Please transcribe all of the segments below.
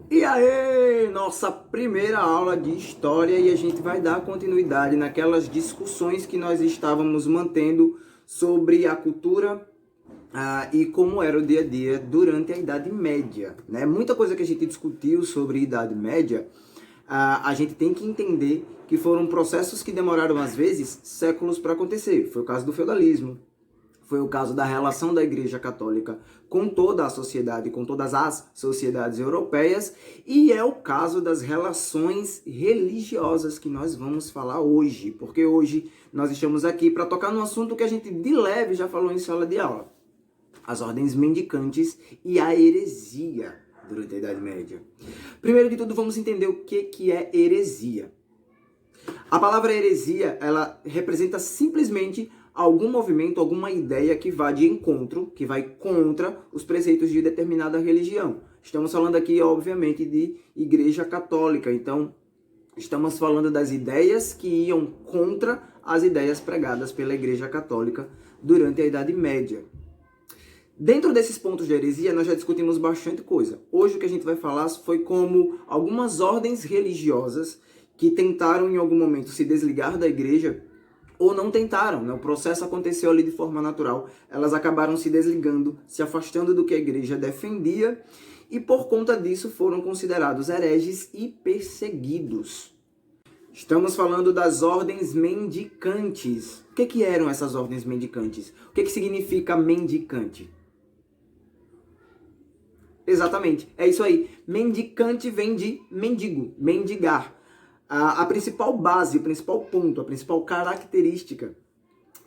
E aí, nossa primeira aula de história e a gente vai dar continuidade naquelas discussões que nós estávamos mantendo sobre a cultura e como era o dia a dia durante a Idade Média, né? Muita coisa que a gente discutiu sobre a Idade Média, a gente tem que entender que foram processos que demoraram, às vezes, séculos para acontecer. Foi o caso do feudalismo, foi o caso da relação da Igreja Católica com toda a sociedade, com todas as sociedades europeias, e é o caso das relações religiosas que nós vamos falar hoje, porque hoje nós estamos aqui para tocar num assunto que a gente de leve já falou em sala de aula: as ordens mendicantes e a heresia durante a Idade Média. Primeiro de tudo, vamos entender o que é heresia. A palavra heresia, ela representa simplesmente algum movimento, alguma ideia que vá de encontro, que vai contra os preceitos de determinada religião. Estamos falando aqui, obviamente, de Igreja Católica. Então, estamos falando das ideias que iam contra as ideias pregadas pela Igreja Católica durante a Idade Média. Dentro desses pontos de heresia, nós já discutimos bastante coisa. Hoje o que a gente vai falar foi como algumas ordens religiosas que tentaram em algum momento se desligar da igreja, ou não tentaram, né? O processo aconteceu ali de forma natural. Elas acabaram se desligando, se afastando do que a igreja defendia, e por conta disso foram considerados hereges e perseguidos. Estamos falando das ordens mendicantes. O que eram essas ordens mendicantes? O que significa mendicante? Exatamente, é isso aí. Mendicante vem de mendigo, mendigar. A principal base, o principal ponto, a principal característica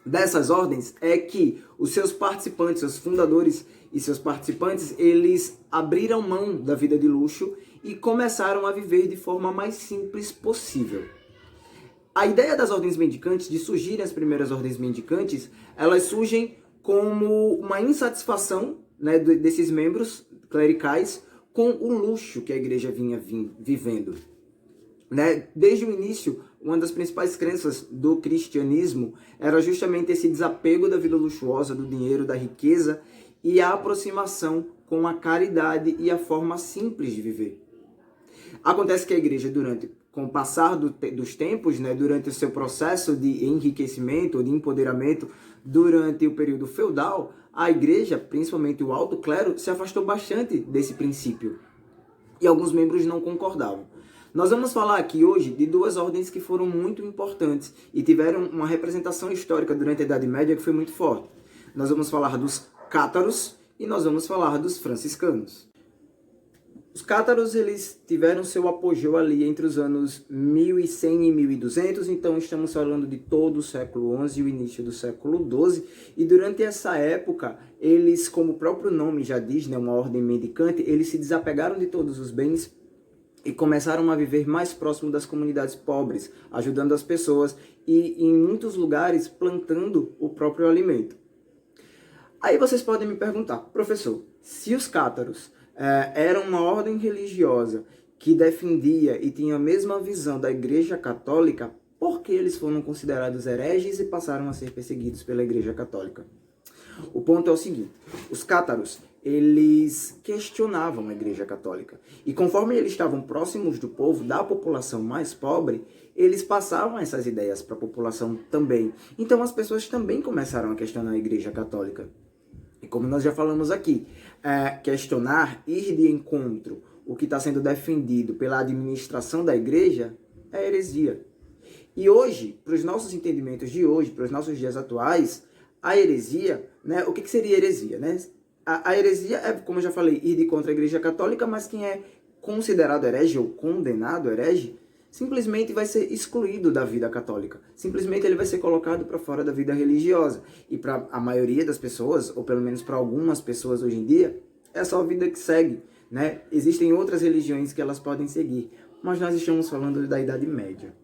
dessas ordens é que os seus participantes, seus fundadores e seus participantes, eles abriram mão da vida de luxo e começaram a viver de forma mais simples possível. A ideia das ordens mendicantes, de surgirem as primeiras ordens mendicantes, elas surgem como uma insatisfação, né, desses membros clericais com o luxo que a igreja vinha vivendo. Né? Desde o início, uma das principais crenças do cristianismo era justamente esse desapego da vida luxuosa, do dinheiro, da riqueza, e a aproximação com a caridade e a forma simples de viver. Acontece que a igreja, com o passar dos tempos, né, durante o seu processo de enriquecimento, de empoderamento, durante o período feudal, a igreja, principalmente o alto clero, se afastou bastante desse princípio. E alguns membros não concordavam. Nós vamos falar aqui hoje de duas ordens que foram muito importantes e tiveram uma representação histórica durante a Idade Média que foi muito forte. Nós vamos falar dos cátaros e nós vamos falar dos franciscanos. Os cátaros, eles tiveram seu apogeu ali entre os anos 1100 e 1200, então estamos falando de todo o século XI e o início do século XII, e durante essa época, eles, como o próprio nome já diz, né, uma ordem mendicante, eles se desapegaram de todos os bens e começaram a viver mais próximo das comunidades pobres, ajudando as pessoas e, em muitos lugares, plantando o próprio alimento. Aí vocês podem me perguntar: professor, se os cátaros eram uma ordem religiosa que defendia e tinha a mesma visão da Igreja Católica, por que eles foram considerados hereges e passaram a ser perseguidos pela Igreja Católica? O ponto é o seguinte: os cátaros, eles questionavam a Igreja Católica. E conforme eles estavam próximos do povo, da população mais pobre, eles passavam essas ideias para a população também. Então as pessoas também começaram a questionar a Igreja Católica. E como nós já falamos aqui, questionar, ir de encontro, o que está sendo defendido pela administração da igreja, é heresia. E hoje, para os nossos entendimentos de hoje, para os nossos dias atuais, a heresia, né, o que seria heresia? Né? A heresia é, como eu já falei, ir de contra a Igreja Católica, mas quem é considerado herege ou condenado herege, simplesmente vai ser excluído da vida católica. Simplesmente ele vai ser colocado para fora da vida religiosa. E para a maioria das pessoas, ou pelo menos para algumas pessoas hoje em dia, é só a vida que segue. Né? Existem outras religiões que elas podem seguir, mas nós estamos falando da Idade Média.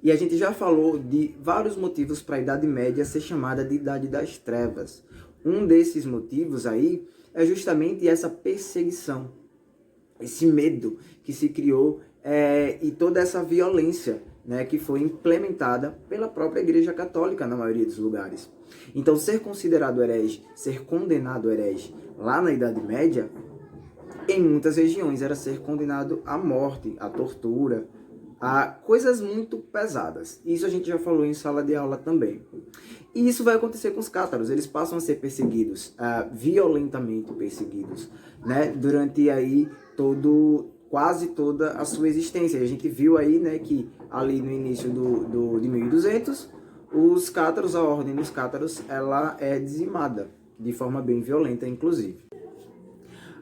E a gente já falou de vários motivos para a Idade Média ser chamada de Idade das Trevas. Um desses motivos aí é justamente essa perseguição, esse medo que se criou e toda essa violência, né, que foi implementada pela própria Igreja Católica na maioria dos lugares. Então, ser considerado herege, ser condenado herege lá na Idade Média, em muitas regiões era ser condenado à morte, à tortura, a coisas muito pesadas. Isso a gente já falou em sala de aula também. E isso vai acontecer com os cátaros, eles passam a ser perseguidos, violentamente perseguidos, né, durante aí quase toda a sua existência. E a gente viu aí, né, que ali no início de 1200, os cátaros, a ordem dos cátaros, ela é dizimada, de forma bem violenta, inclusive.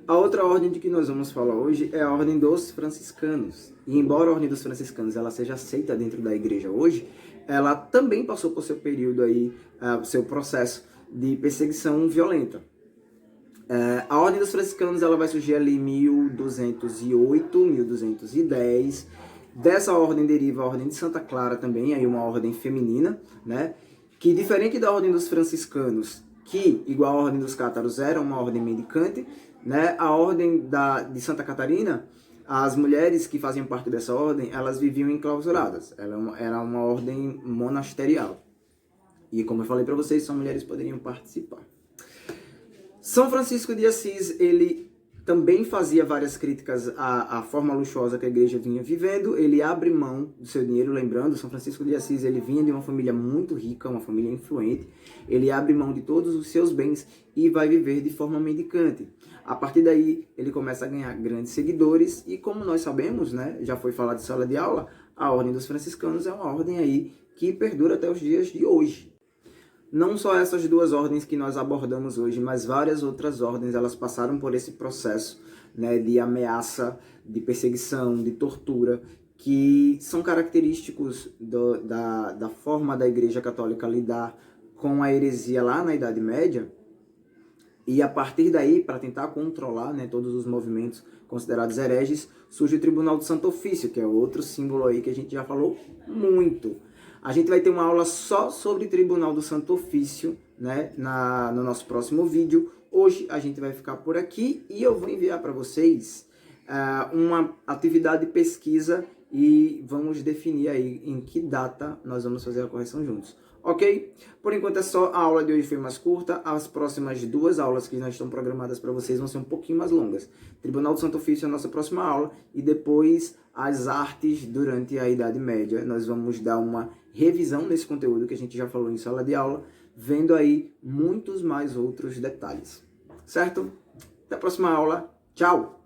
A outra ordem de que nós vamos falar hoje é a ordem dos franciscanos. E embora a ordem dos franciscanos ela seja aceita dentro da igreja hoje, ela também passou por seu período aí, seu processo de perseguição violenta. A ordem dos franciscanos ela vai surgir ali em 1208, 1210. Dessa ordem deriva a ordem de Santa Clara também, aí uma ordem feminina, né? Que diferente da ordem dos franciscanos, que, igual a ordem dos cátaros, era uma ordem mendicante, né? A ordem de Santa Catarina, as mulheres que faziam parte dessa ordem, elas viviam enclausuradas. Era uma ordem monasterial. E como eu falei para vocês, só mulheres poderiam participar. São Francisco de Assis, ele também fazia várias críticas à forma luxuosa que a igreja vinha vivendo. Ele abre mão do seu dinheiro, lembrando, São Francisco de Assis, ele vinha de uma família muito rica, uma família influente. Ele abre mão de todos os seus bens e vai viver de forma mendicante. A partir daí, ele começa a ganhar grandes seguidores e, como nós sabemos, né, já foi falado em sala de aula, a Ordem dos Franciscanos é uma ordem aí que perdura até os dias de hoje. Não só essas duas ordens que nós abordamos hoje, mas várias outras ordens, elas passaram por esse processo, né, de ameaça, de perseguição, de tortura, que são característicos da forma da Igreja Católica lidar com a heresia lá na Idade Média. E a partir daí, para tentar controlar, né, todos os movimentos considerados hereges, surge o Tribunal do Santo Ofício, que é outro símbolo aí que a gente já falou muito. A gente vai ter uma aula só sobre o Tribunal do Santo Ofício, né, no nosso próximo vídeo. Hoje a gente vai ficar por aqui e eu vou enviar para vocês uma atividade de pesquisa e vamos definir aí em que data nós vamos fazer a correção juntos. Ok? Por enquanto é só, a aula de hoje foi mais curta, as próximas duas aulas que nós estão programadas para vocês vão ser um pouquinho mais longas. Tribunal do Santo Ofício é a nossa próxima aula e depois as artes durante a Idade Média. Nós vamos dar uma revisão nesse conteúdo que a gente já falou em sala de aula, vendo aí muitos mais outros detalhes. Certo? Até a próxima aula. Tchau!